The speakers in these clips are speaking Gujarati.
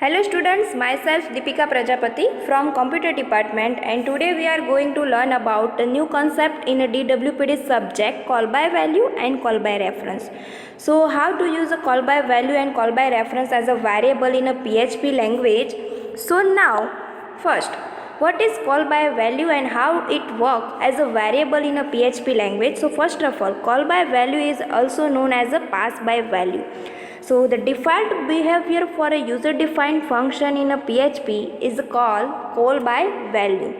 Hello students, myself Deepika Prajapati from Computer Department, and today we are going to learn about a new concept in a DWPD subject, call by value and call by reference. So how to use a call by value and call by reference as a variable in a PHP language. So now first, what is call by value and how it works as a variable in a PHP language? So first of all, call by value is also known as a pass by value. So the default behavior for a user defined function in a PHP is call by value.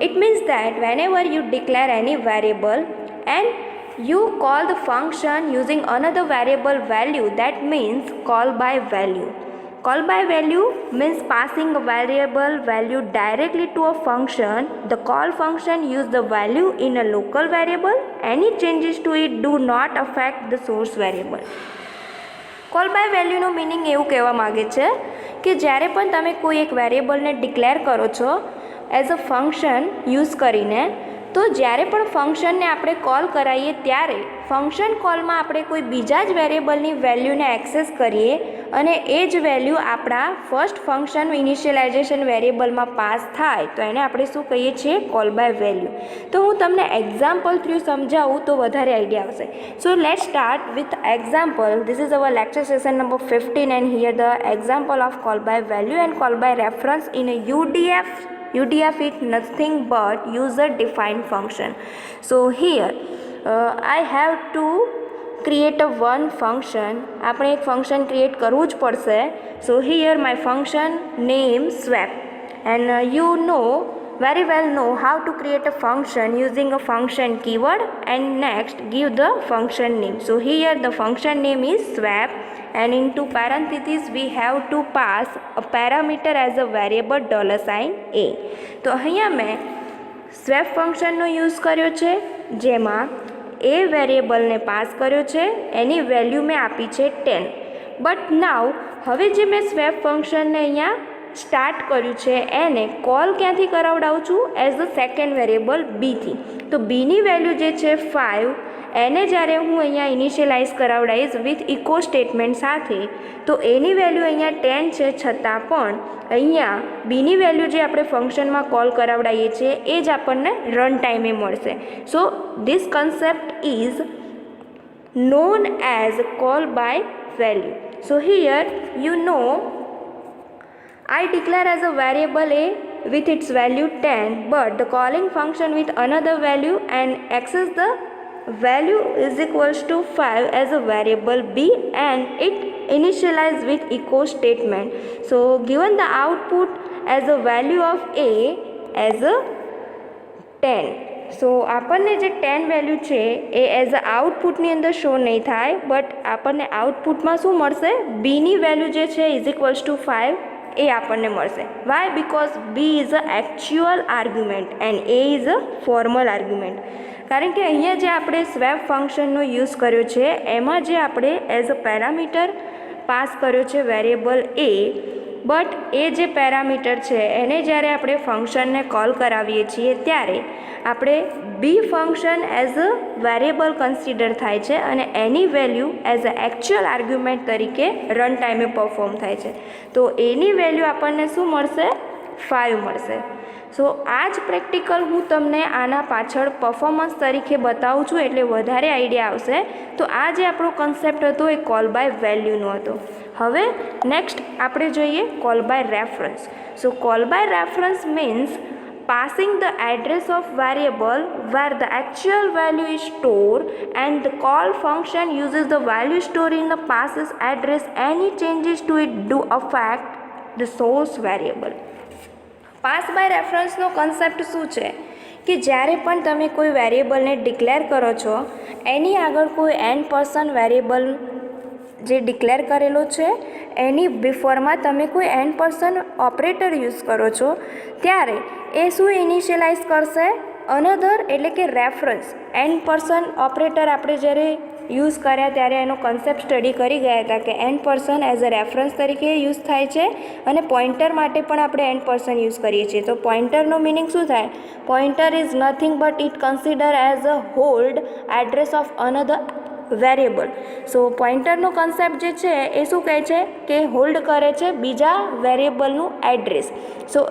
It means that whenever you declare any variable and you call the function using another variable value, that means call by value. Call by value means passing a variable value directly to a function. The call function use the value in a local variable. Any changes to it do not affect the source variable. Call by વેલ્યુનો મિનિંગ એવું કહેવા માગે છે કે જ્યારે પણ તમે કોઈ એક વેરિયેબલને ડિક્લેર કરો છો એઝ અ ફંક્શન યુઝ કરીને, તો જ્યારે પણ ફંક્શનને આપણે કોલ કરાવીએ ત્યારે ફંક્શન કોલમાં આપણે કોઈ બીજા જ વેરિયેબલની વેલ્યુને એક્સેસ કરીએ અને એ જ વેલ્યુ આપણા ફર્સ્ટ ફંક્શન ઇનિશિયલાઇઝેશન વેરિયેબલમાં પાસ થાય તો એને આપણે શું કહીએ છીએ? Call by value. તો હું તમને એક્ઝામ્પલ થ્રુ સમજાવું તો વધારે આઈડિયા આવશે. So let's start with example. This is our lecture session number 15 and here the example of call by value and call by reference in a UDF. UDF is nothing but user defined function. So here I have to create a one function. આપણે એક ફંક્શન ક્રિએટ કરવું જ પડશે. So here my function name swap, and you very well know how to create a function using a function keyword, and next give the function name. So here the function name is swap, and into parentheses we have to pass a parameter as a variable $a. તો અહીંયા મેં swap ફંક્શનનો યુઝ કર્યો છે, જેમાં એ વેરિયેબલને પાસ કર્યો છે, એની વેલ્યુ મેં આપી છે 10. બટ નાવ હવે જે મેં સ્વેપ ફંક્શનને અહીંયા સ્ટાર્ટ કર્યું છે એને કોલ ક્યાંથી કરાવડાવું છું? એઝ અ સેકન્ડ વેરિયેબલ બીથી. તો બીની વેલ્યુ જે છે 5, એને જ્યારે હું અહીંયા ઇનિશિયલાઇઝ કરાવડાવીશ વિથ ઇકો સ્ટેટમેન્ટ સાથે, તો એની વેલ્યુ અહીંયા 10 છે, છતાં પણ અહીંયા બીની વેલ્યુ જે આપણે ફંક્શનમાં કોલ કરાવડાવીએ છીએ એ જ આપણને રન ટાઈમે મળશે. So this concept is known as call by value. So here I declare as a variable a with its value 10, but the calling function with another value and access the value is equals to 5 as a variable b, and it initialize with echo statement. So given the output as a value of a as a 10. સો આપણને જે 10 વેલ્યુ છે એ એઝ અ આઉટપુટની અંદર શો નહીં થાય, બટ આપણને આઉટપુટમાં શું મળશે? બીની વેલ્યુ જે છે ઇઝ ઇક્વલ્સ ટુ 5 એ આપણને મળશે. Why? Because B is a actual argument and A is a formal argument. કારણ કે અહીંયા જે આપણે સ્વેપ ફંક્શનનો યુઝ કર્યો છે એમાં જે આપણે એઝ અ પેરામીટર પાસ કર્યો છે વેરિયેબલ એ, બટ એ જે પેરામીટર છે એને જ્યારે આપણે ફંક્શનને કોલ કરાવીએ છીએ ત્યારે આપણે B function as a variable consider થાય છે અને એની value as a actual argument તરીકે રન ટાઈમે પરફોર્મ થાય છે. તો એની વેલ્યુ આપણને શું મળશે? 5 મળશે. સો આ જ પ્રેક્ટિકલ હું તમને આના પાછળ પરફોર્મન્સ તરીકે બતાવું છું, એટલે વધારે આઈડિયા આવશે. તો આ જે આપણો કન્સેપ્ટ હતો એ કોલ બાય વેલ્યુનો હતો. હવે નેક્સ્ટ આપણે જોઈએ call by reference. So call by reference means passing the address of variable where the actual value is stored, and the call function uses the value stored in the passes address. Any changes to it do affect the source variable. Pass by રેફરન્સનો કન્સેપ્ટ શું છે કે જ્યારે પણ તમે કોઈ વેરિયેબલને ડિક્લેર કરો છો એની આગળ કોઈ n% વેરિયેબલ જે ડિક્લેર કરેલો છે એની બિફોરમાં તમે કોઈ n% ઓપરેટર યુઝ કરો છો ત્યારે એ શું ઇનિશિયલાઇઝ કરશે? અનધર, એટલે કે રેફરન્સ. n% ઓપરેટર આપણે જ્યારે યુઝ કર્યા ત્યારે એનો કન્સેપ્ટ સ્ટડી કરી ગયા હતા કે n% એઝ અ રેફરન્સ તરીકે યુઝ થાય છે, અને પોઇન્ટર માટે પણ આપણે n% યુઝ કરીએ છીએ. તો પોઇન્ટરનો મિનિંગ શું થાય? Pointer is nothing but it consider as a hold address of another variable. So પોઇન્ટરનો કન્સેપ્ટ જે છે એ શું કહે છે કે હોલ્ડ કરે છે બીજા વેરિયેબલનું એડ્રેસ. સો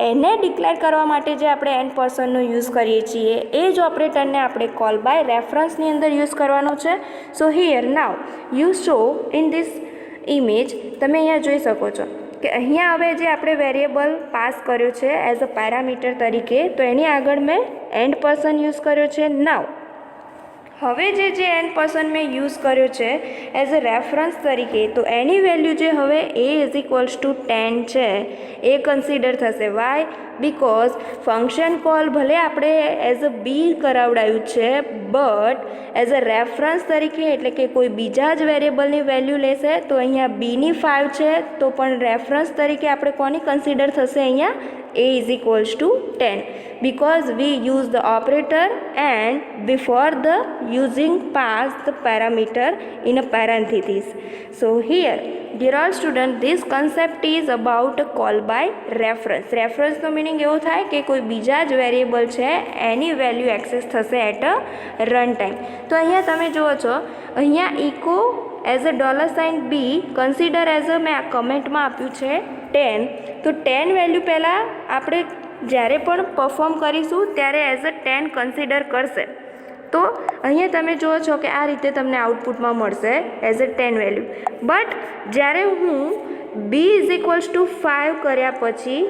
એને ડિક્લેર કરવા માટે જે આપણે એન પર્સનનો યુઝ કરીએ છીએ એ જ ઓપરેટરને આપણે કોલ બાય રેફરન્સની અંદર યુઝ કરવાનો છે. સો here now you show in this image, તમે અહીંયા જોઈ શકો છો કે અહીંયા હવે જે આપણે વેરિયેબલ પાસ કર્યો છે એઝ અ પેરામીટર તરીકે, તો એની આગળ મેં એન્ડ પર્સન યુઝ કર્યો છે. નાવ હવે જે એન પર્સન મેં યુઝ કર્યો છે એઝ અ રેફરન્સ તરીકે, તો એની વેલ્યુ જે હવે a ઇઝ ઇક્વલ્સ ટુ 10 છે એ કન્સિડર થશે. વાય? બિકોઝ ફંક્શન કોલ ભલે આપણે એઝ અ બી કરાવડાયું છે, બટ એઝ અ રેફરન્સ તરીકે એટલે કે કોઈ બીજા જ વેરિયેબલની વેલ્યુ લેશે. તો અહીંયા બીની 5 છે, તો પણ રેફરન્સ તરીકે આપણે કોની કન્સિડર થશે અહીંયા a is equals to 10 because we use the operator and before the using pass the parameter in a parenthesis. So here dear all student, this concept is about a call by reference. reference નો મીનિંગ એવો થાય કે કોઈ બીજા જ વેરિયેબલ છે એની વેલ્યુ એક્સેસ થશે એટ અ રન ટાઈમ. તો અહીંયા તમે જુઓ છો અહીંયા echo as a $b consider as a મેં આ કમેન્ટમાં આપ્યું છે 10. તો 10 વેલ્યુ પહેલાં આપણે જ્યારે પણ પરફોર્મ કરીશું ત્યારે એઝ અ 10 કન્સિડર કરશે. તો અહીંયા તમે જુઓ છો કે આ રીતે તમને આઉટપુટમાં મળશે એઝ અ 10 વેલ્યુ. બટ જ્યારે હું b ઇઝ ઇક્વલ્સ ટુ 5 કર્યા પછી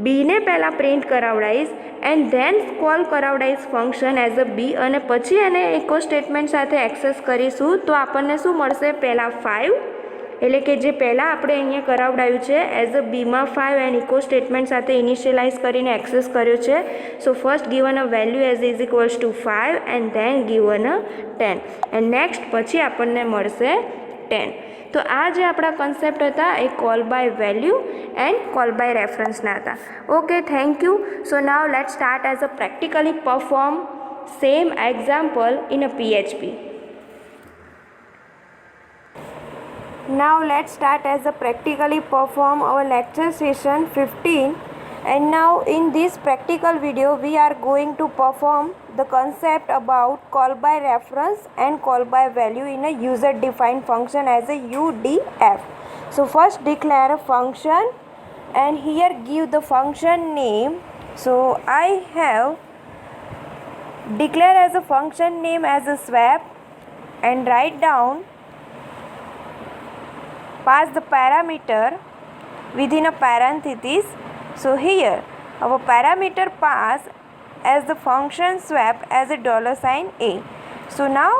બીને પહેલાં પ્રિન્ટ કરાવડાવીશ એન્ડ ધેન કોલ કરાવડાવીશ ફંક્શન એઝ અ બી, અને પછી એને ઇકો સ્ટેટમેન્ટ સાથે એક્સેસ કરીશું તો આપણને શું મળશે? પહેલાં 5 એટલે કે જે પહેલાં આપણે અહીંયા કરાવડાવ્યું છે એઝ અ બીમાં 5 એન્ડ ઇકો સ્ટેટમેન્ટ સાથે ઇનિશિયલાઇઝ કરીને એક્સેસ કર્યો છે. So first given a value as is equals to 5 and then given a 10 and next પછી આપણને મળશે 10. તો આ જે આપણા કન્સેપ્ટ હતા એ call by value and call by રેફરન્સના હતા. Okay, thank you. So now let start as a practically perform same example in a PHP. Now let's start as a practically perform our lecture session 15, and now in this practical video we are going to perform the concept about call by reference and call by value in a user defined function as a UDF. So first declare a function and here give the function name. So I have declare as a function name as a swap and write down pass the parameter within a parenthesis. So here our parameter pass as the function swap as a $a. So now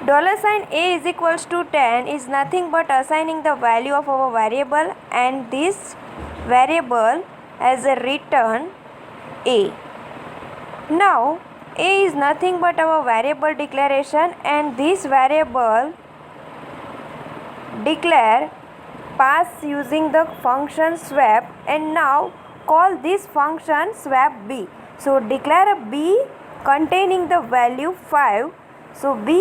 $a is equals to 10 is nothing but assigning the value of our variable and this variable as a return a. Now a is nothing but our variable declaration and this variable declare pass using the function swap, and now call this function swap b. So declare a b containing the value 5. So b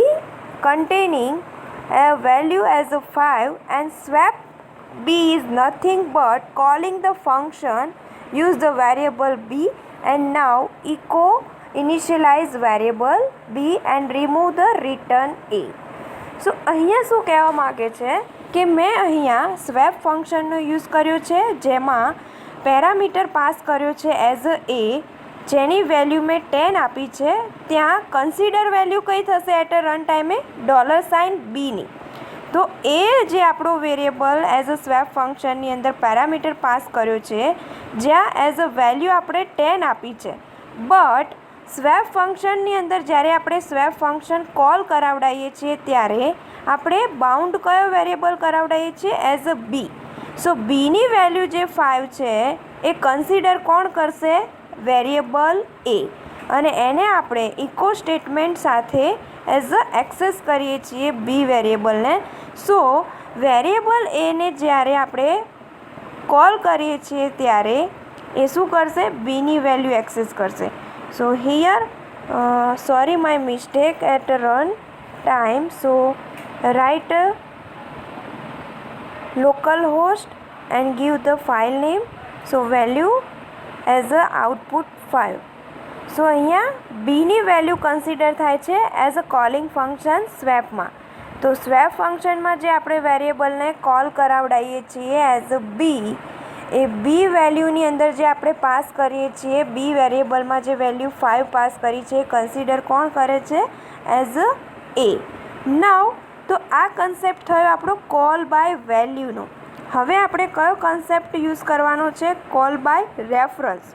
containing a value as a 5 and swap b is nothing but calling the function use the variable b and now echo initialize variable b and remove the return a. સો અહીંયા શું કહેવા માગે છે કે મેં અહીંયા સ્વેપ ફંક્શનનો યુઝ કર્યો છે જેમાં પેરામીટર પાસ કર્યો છે એઝ અ એ, જેની વેલ્યુ મેં 10 આપી છે. ત્યાં કન્સિડર વેલ્યુ કઈ થશે એટ અ રન ટાઈમે? $bની. તો એ જે આપણો વેરિયેબલ એઝ અ સ્વેપ ફંક્શનની અંદર પેરામીટર પાસ કર્યો છે જ્યાં એઝ અ વેલ્યુ આપણે 10 આપી છે, બટ સ્વેપ ફંક્શનની અંદર જ્યારે આપણે સ્વેપ ફંક્શન કોલ કરાવડાવીએ છીએ ત્યારે આપણે બાઉન્ડ કયો વેરિયેબલ કરાવડાવીએ છીએ? એઝ અ બી. સો બીની વેલ્યુ જે 5 છે એ કન્સિડર કોણ કરશે? વેરિયેબલ એ, અને એને આપણે ઇકો સ્ટેટમેન્ટ સાથે એઝ અ એક્સેસ કરીએ છીએ બી વેરિયેબલને. સો વેરિયેબલ એને જ્યારે આપણે કોલ કરીએ છીએ ત્યારે એ શું કરશે? બીની વેલ્યુ એક્સેસ કરશે. So here sorry my mistake at run time. So write localhost and give the file name. So value as a output 5. સો અહીંયા બીની વેલ્યુ કન્સિડર થાય છે એઝ અ કોલિંગ ફંક્શન સ્વેપમાં. તો સ્વેપ ફંક્શનમાં જે આપણે વેરિયેબલને કોલ કરાવડાવીએ છીએ એઝ અ બી, એ બી વેલ્યુની અંદર જે આપણે પાસ કરીએ છીએ, બી વેરિયેબલમાં જે વેલ્યુ 5 પાસ કરી છે એ કન્સિડર કોણ કરે છે? એઝ અ એ. નાવ તો આ કન્સેપ્ટ થયો આપણો કોલ બાય વેલ્યુનો. હવે આપણે કયો કન્સેપ્ટ યુઝ કરવાનો છે? Call by reference.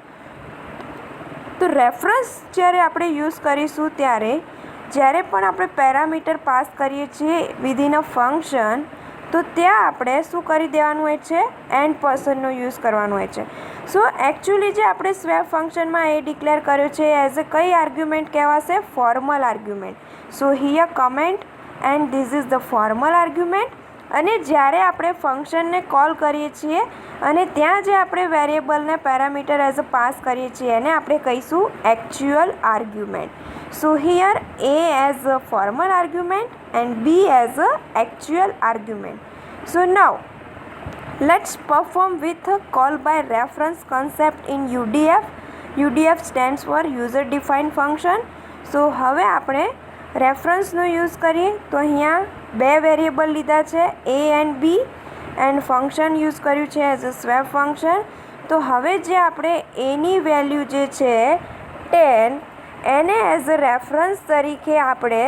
તો રેફરન્સ જ્યારે આપણે યુઝ કરીશું ત્યારે જ્યારે પણ આપણે પેરામીટર પાસ કરીએ છીએ વિધિન અ ફંક્શન, તો ત્યાં આપણે શું કરી દેવાનું હોય છે? એન્ડ પર્સનનો યુઝ કરવાનો હોય છે. સો એકચ્યુઅલી જે આપણે સ્વેપ ફંક્શનમાં એ ડિક્લેર કર્યો છે એઝ અ કઈ આર્ગ્યુમેન્ટ કહેવાશે? Formal argument. So here comment and this is the formal argument. અને જ્યારે આપણે ફંક્શનને કોલ કરીએ છીએ અને ત્યાં જે આપણે વેરિયેબલને પેરામીટર એઝ અ પાસ કરીએ છીએ એને આપણે કહીશું actual argument. So here A as a formal argument and B as a actual argument. So now let's perform with a call by reference concept in UDF. UDF stands for user defined function. So હવે આપણે રેફરન્સનો યુઝ કરીએ તો અહીંયા બે વેરિયેબલ લીધા છે A and B and function use કર્યું છે એઝ અ સ્વેપ ફંક્શન. તો હવે જે આપણે એની વેલ્યુ જે છે 10 એને એઝ અ રેફરન્સ તરીકે આપણે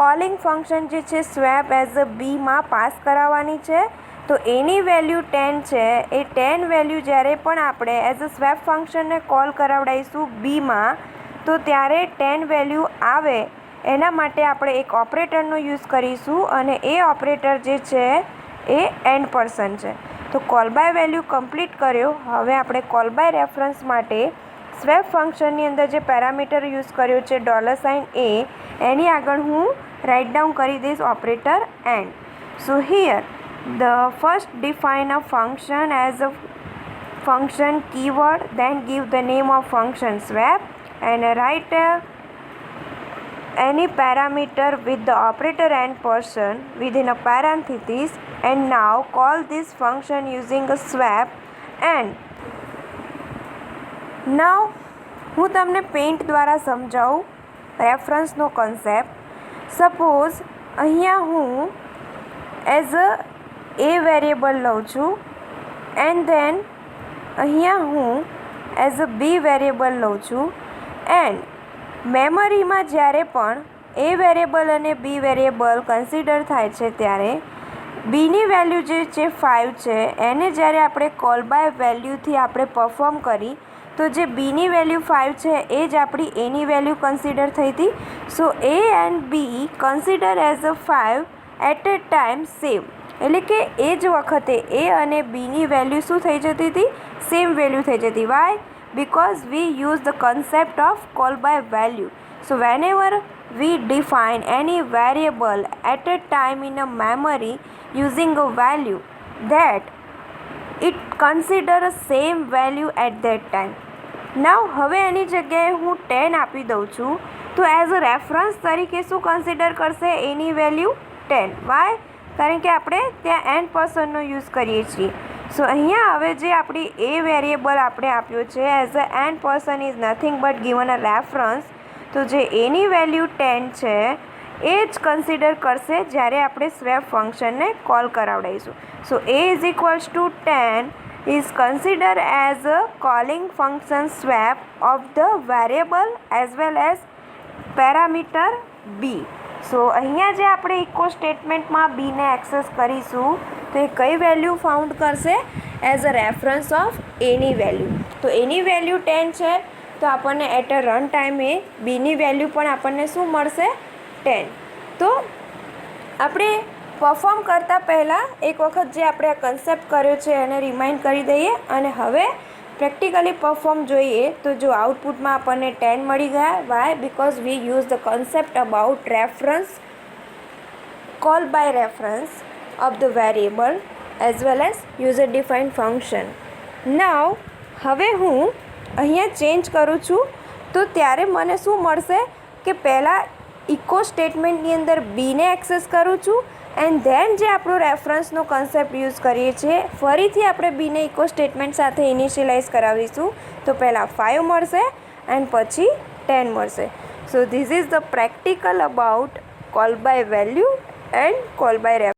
કોલિંગ ફંક્શન જે છે સ્વેપ એઝ અ બીમાં પાસ કરાવવાની છે. તો એની વેલ્યુ 10 છે. એ 10 વેલ્યુ જ્યારે પણ આપણે એઝ અ સ્વેપ ફંક્શનને કોલ કરાવડાવીશું બીમાં, તો ત્યારે 10 વેલ્યુ આવે એના માટે આપણે એક ઓપરેટરનો યુઝ કરીશું અને એ ઓપરેટર જે છે એ એન્ડ પર્સન છે. તો કોલ બાય વેલ્યુ કમ્પ્લીટ કર્યો. હવે આપણે કોલ બાય રેફરન્સ માટે સ્વેપ ફંક્શનની અંદર જે પેરામીટર યુઝ કર્યો છે $A, એની આગળ હું રાઇટ ડાઉન કરી દઈશ operator and. So here the first define a function as a function keyword, then give the name of function swap and write any parameter with the operator and person within a parenthesis, and now call this function using a swap and. now હું તમને પેઇન્ટ દ્વારા સમજાવું રેફરન્સનો કન્સેપ્ટ. સપોઝ અહીંયા હું એઝ અ એ વેરિયેબલ લઉં છું એન્ડ ધેન અહીંયા હું એઝ અ બી વેરિયેબલ લઉં છું એન્ડ મેમરીમાં જ્યારે પણ એ વેરિયેબલ અને બી વેરિયેબલ કન્સિડર થાય છે ત્યારે બીની વેલ્યુ જે છે 5 છે એને જ્યારે આપણે કોલ બાય વેલ્યુથી આપણે પરફોર્મ કરી તો જે બીની વેલ્યુ 5 છે એ જ આપણી એની વેલ્યુ કન્સિડર થઈ હતી. So A and B consider as a 5 at a time same. એટલે કે એ જ વખતે એ અને બીની વેલ્યુ શું થઈ જતી હતી? સેમ વેલ્યુ થઈ જતી. Y? because we use the concept of call by value. So whenever we define any variable at a time in a memory using a value, that it consider a same value at that time. now હવે એની જગ્યાએ હું 10 આપી દઉં છું તો એઝ અ રેફરન્સ તરીકે શું કન્સિડર કરશે? એની વેલ્યુ 10. વાય? કારણ કે આપણે ત્યાં એન્ડ પર્સનનો યુઝ કરીએ છીએ. સો અહીંયા હવે જે આપણી એ વેરિયેબલ આપણે આપ્યો છે as a and person is nothing but given a reference. તો જે એની વેલ્યુ 10 છે એ જ કન્સિડર કરશે જ્યારે આપણે સ્વેપ ફંક્શનને કોલ કરાવડાવીશું. So A is equals to 10 is considered as a calling function swap of the variable as well as parameter b. સો અહીંયા જે આપણે ઇકો સ્ટેટમેન્ટમાં બીને એક્સેસ કરીશું તો એ કઈ વેલ્યુ ફાઉન્ડ કરશે? As a reference of any value. તો એની વેલ્યુ 10 છે તો આપણને એટ અ રન ટાઈમે બીની વેલ્યુ પણ આપણને શું મળશે? 10. તો આપણે પરફોર્મ કરતાં પહેલાં એક વખત જે આપણે આ કન્સેપ્ટ કર્યો છે એને રિમાઇન્ડ કરી દઈએ અને હવે પ્રેક્ટિકલી પરફોર્મ જોઈએ. તો જો આઉટપુટમાં આપણને 10 મળી ગયા. Why? Because we use the concept about reference, call by reference of the variable as well as user defined function. now હવે હું અહીંયા ચેન્જ કરું છું તો ત્યારે મને શું મળશે કે પહેલાં ઇકો સ્ટેટમેન્ટની અંદર બીને એક્સેસ કરું છું એન્ડ ધેન જે આપણો રેફરન્સનો કન્સેપ્ટ યુઝ કરીએ છીએ ફરીથી આપણે બીને ઇકો સ્ટેટમેન્ટ સાથે ઇનિશિયલાઇઝ કરાવીશું. તો પહેલાં 5 મળશે એન્ડ પછી 10 મળશે. So this is the practical about call by value and call by reference.